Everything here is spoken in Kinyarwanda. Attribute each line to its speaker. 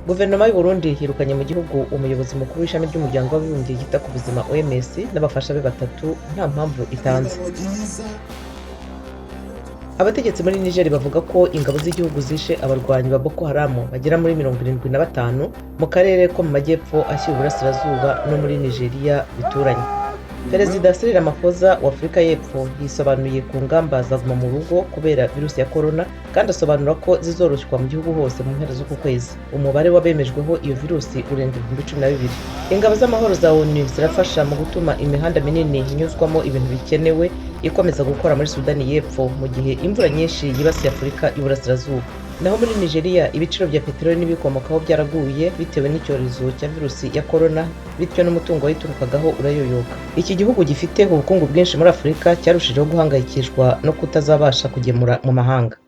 Speaker 1: Guverinoma y'u Burundi yirukanye mu gihugu umuyobozi mukuru w'ishami ry'umuryango w'abibumbye ryita ku buzima OMS n'abafasha be batatu nta mpamvu itanze. Abategetsi muri Niger bavuga ko ingabo z'igihugu zishe abarwanyi ba Boko Haram bagera muri 75 mu karere ko mu majyepfo ashyira uburasirazuba no muri Nigeria bituranye. Perezida Cyril Ramaphosa wa Afurika y'Epfo yisobanuye ku ngamba zaguma mu rugo kubera virusi ya corona kandi asobanura ko zizoroshywa mu gihugu hose mu mpera z'uku kwezi. Umubare w'abemejweho iyo virusi urenga 12,000. Ingabo z'amahoro za ONU zirafasha mu gutuma imihanda minini inyuzwamo ibintu bikenewe ikomeza gukora muri Sudani y'Epfo mu gihe imvura nyinshi yibasiye Afurika y'Uburasirazuba. Naho muri Nigeria ibiciro bya peteroli n'ibikomokaho byaraguye bitewe n'icyorezo cya virusi ya corona, bityo n'umutungo wayiturukagaho urayoyoka. Iki gihugu gifite ubukungu bwinshi muri Afurika cyarushijeho guhangayikishwa no kutazabasha kugemura mu mahanga.